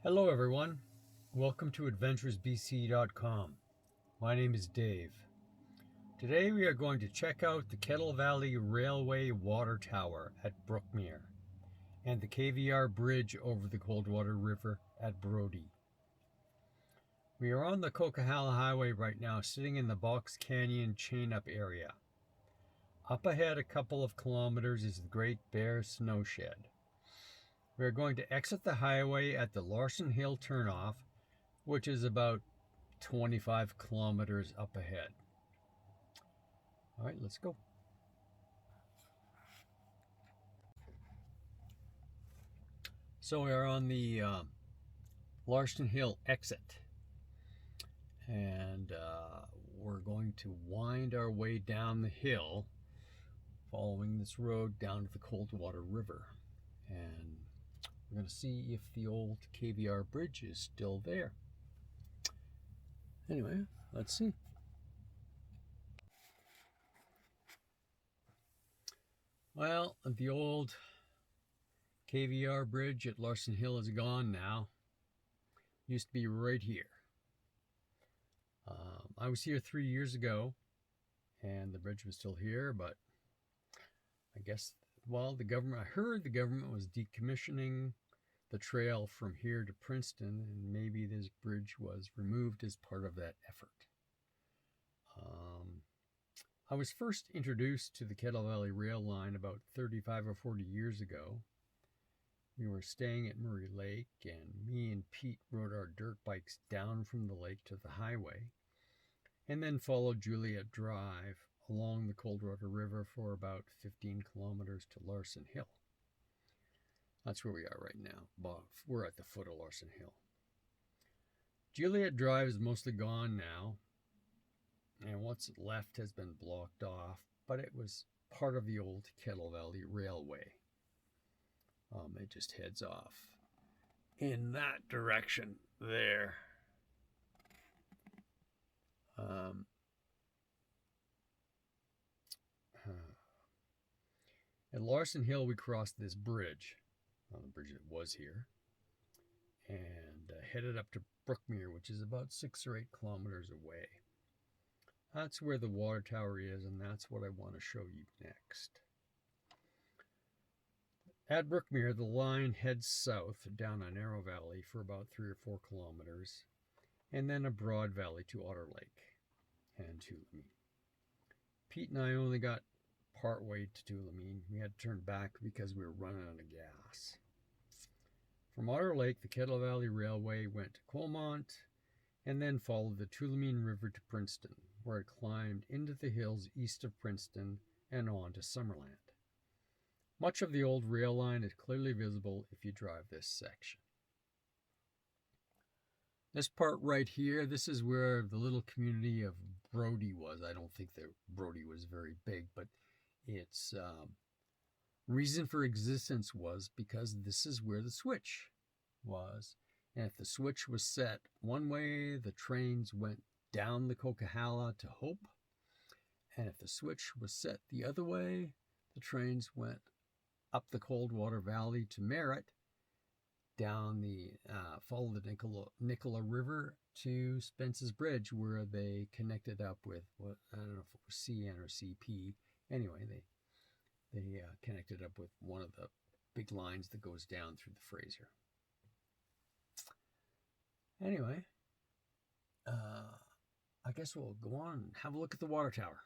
Hello everyone, welcome to adventuresbc.com. My name is Dave. Today we are going to check out the Kettle Valley Railway Water Tower at Brookmere and the KVR Bridge over the Coldwater River at Brodie. We are on the Coquihalla Highway right now, sitting in the Box Canyon chain-up area. Up ahead a couple of kilometers is the Great Bear Snow Shed. We are going to exit the highway at the Larson Hill turnoff, which is about 25 kilometers up ahead. All right, let's go. So we are on the Larson Hill exit, and we're going to wind our way down the hill, following this road down to the Coldwater River, and we're going to see if the old KVR bridge is still there. Anyway, let's see. Well, the old KVR bridge at Larson Hill is gone now. Used to be right here. I was here 3 years ago, and the bridge was still here, but I guess, well, I heard the government was decommissioning the trail from here to Princeton, and maybe this bridge was removed as part of that effort. I was first introduced to the Kettle Valley Rail Line about 35 or 40 years ago. We were staying at Murray Lake, and me and Pete rode our dirt bikes down from the lake to the highway, and then followed Juliet Drive along the Coldwater River for about 15 kilometers to Larson Hill. That's where we are right now. We're at the foot of Larson Hill. Juliet Drive is mostly gone now, and what's left has been blocked off, but it was part of the old Kettle Valley Railway. It just heads off in that direction there. At Larson Hill, we crossed this bridge, the bridge that was here, and headed up to Brookmere, which is about 6 or 8 kilometers away. That's where the water tower is, and that's what I want to show you next. At Brookmere, the line heads south down a narrow valley for about 3 or 4 kilometers, and then a broad valley to Otter Lake and Tulameen. Pete and I only got part way to Tulameen. We had to turn back because we were running out of gas. From Otter Lake, the Kettle Valley Railway went to Colmont and then followed the Tulameen River to Princeton, where it climbed into the hills east of Princeton and on to Summerland. Much of the old rail line is clearly visible if you drive this section. This part right here, this is where the little community of Brodie was. I don't think that Brodie was very big, but its reason for existence was because this is where the switch was. And if the switch was set one way, the trains went down the Coquihalla to Hope. And if the switch was set the other way, the trains went up the Coldwater Valley to Merritt, down followed the Nicola River to Spence's Bridge, where they connected up with, I don't know if it was CN or CP. Anyway, they connected up with one of the big lines that goes down through the Fraser. Anyway, I guess we'll go on and have a look at the water tower.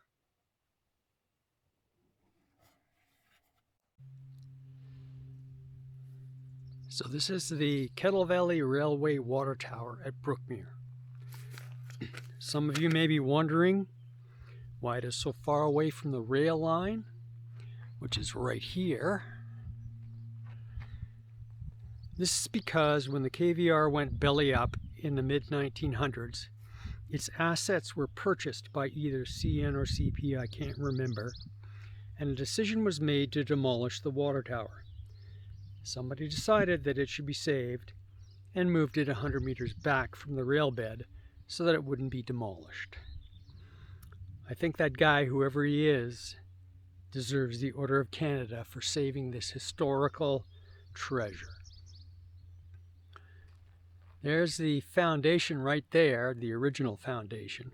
So this is the Kettle Valley Railway Water Tower at Brookmere. Some of you may be wondering why it is so far away from the rail line, which is right here. This is because when the KVR went belly up in the mid-1900s, its assets were purchased by either CN or CP, I can't remember, and a decision was made to demolish the water tower. Somebody decided that it should be saved and moved it 100 meters back from the rail bed so that it wouldn't be demolished. I think that guy, whoever he is, deserves the Order of Canada for saving this historical treasure. There's the foundation right there, the original foundation.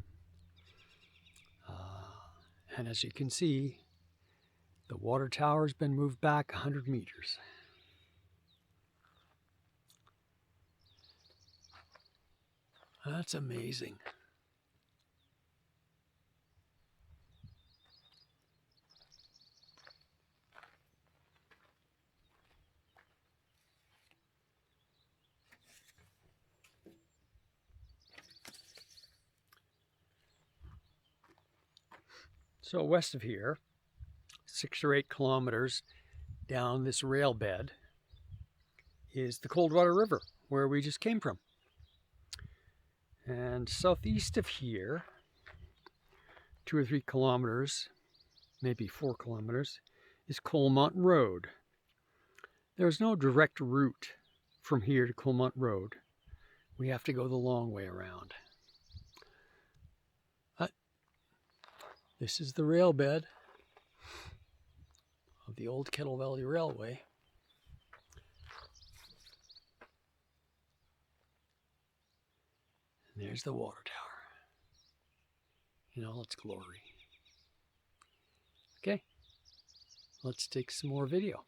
And as you can see, the water tower has been moved back 100 meters. That's amazing. So west of here, 6 or 8 kilometers down this rail bed, is the Coldwater River, where we just came from. And southeast of here, 2 or 3 kilometers, maybe 4 kilometers, is Colmont Road. There's no direct route from here to Colmont Road. We have to go the long way around. This is the rail bed of the old Kettle Valley Railway. And there's the water tower in all its glory. Okay, let's take some more video.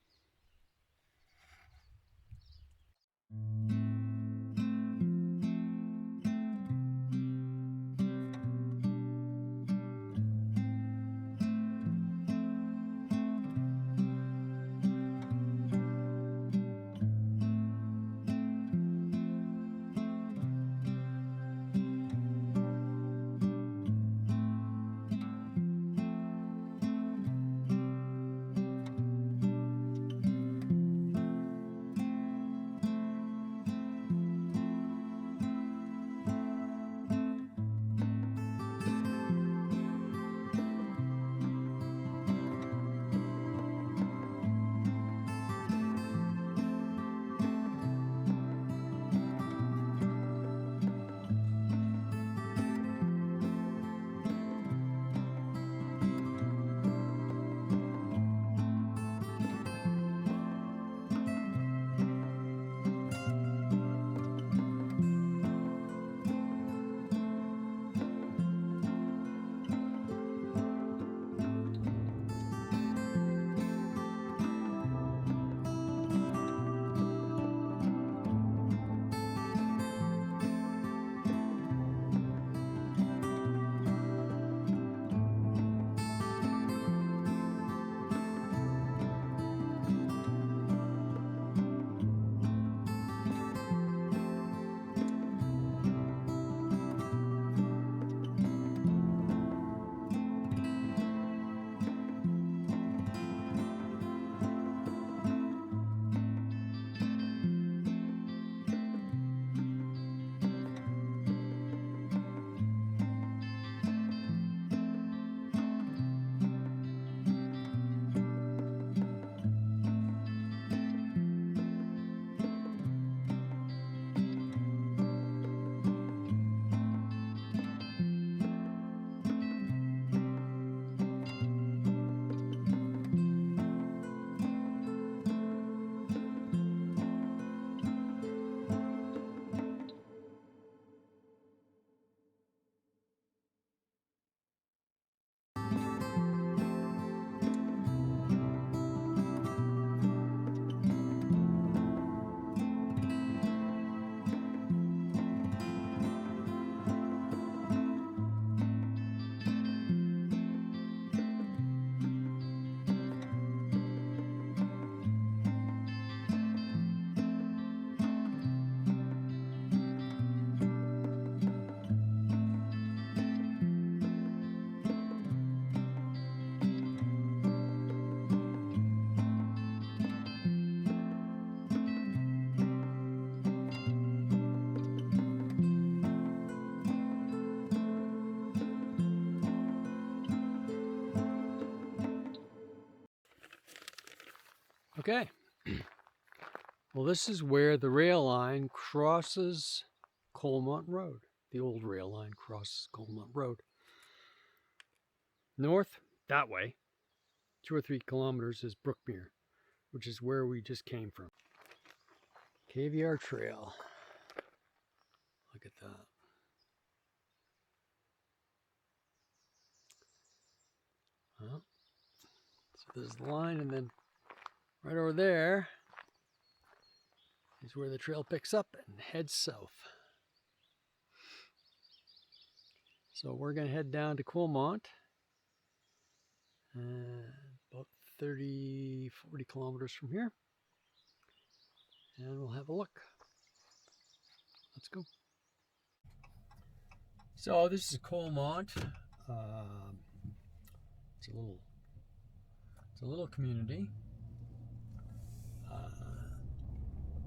Okay, well, this is where the rail line crosses Colmont Road. The old rail line crosses Colmont Road. North, that way, 2 or 3 kilometers is Brookmere, which is where we just came from. Caviar Trail. that. So there's the line, and then right over there is where the trail picks up and heads south. So we're going to head down to Coalmont, about 30, 40 kilometers from here, and we'll have a look. Let's go. So this is Coalmont. It's a little community.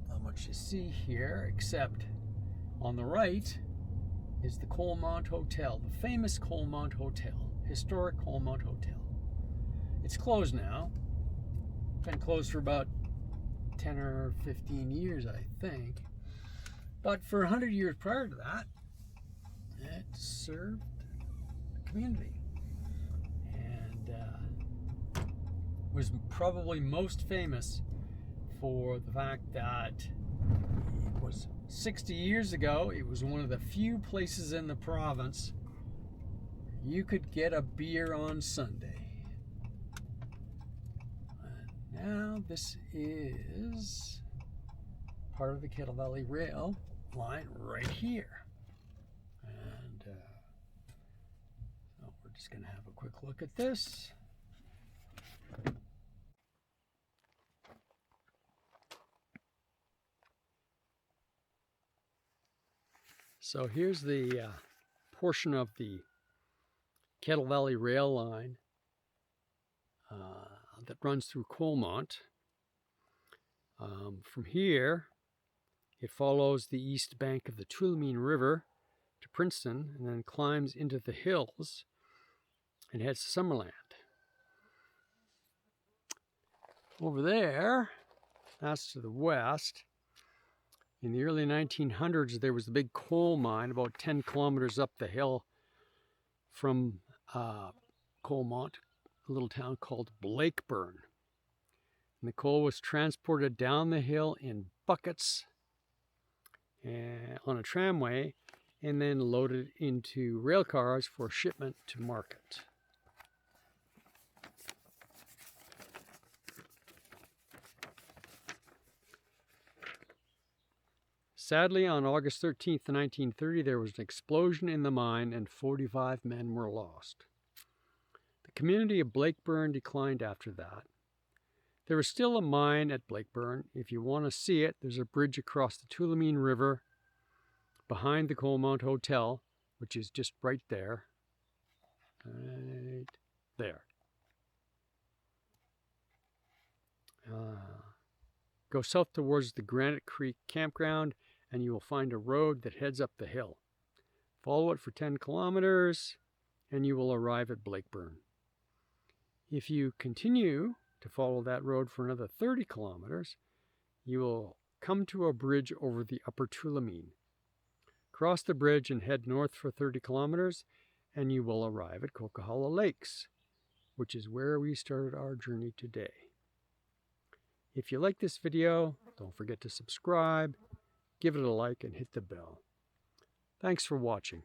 Not much to see here, except on the right is the Coalmont Hotel, the famous Coalmont Hotel, historic Coalmont Hotel. It's closed now. Been closed for about 10 or 15 years, I think. But for 100 years prior to that, it served the community. And was probably most famous for the fact that it was 60 years ago, it was one of the few places in the province where you could get a beer on Sunday. And now this is part of the Kettle Valley Rail line right here. And so we're just going to have a quick look at this. So here's the portion of the Kettle Valley Rail line that runs through Coalmont. From here, it follows the east bank of the Tulameen River to Princeton and then climbs into the hills and heads to Summerland. Over there, that's to the west. In the early 1900s, there was a big coal mine about 10 kilometers up the hill from Coalmont, a little town called Blakeburn. And the coal was transported down the hill in buckets on a tramway and then loaded into rail cars for shipment to market. Sadly, on August 13th, 1930, there was an explosion in the mine and 45 men were lost. The community of Blakeburn declined after that. There is still a mine at Blakeburn. If you want to see it, there's a bridge across the Tulameen River behind the Coalmont Hotel, which is just right there. Right there. Go south towards the Granite Creek campground and you will find a road that heads up the hill. Follow it for 10 kilometers and you will arrive at Blakeburn. If you continue to follow that road for another 30 kilometers, you will come to a bridge over the Upper Tulameen. Cross the bridge and head north for 30 kilometers and you will arrive at Coquihalla Lakes, which is where we started our journey today. If you like this video, don't forget to subscribe, give it a like, and hit the bell. Thanks for watching.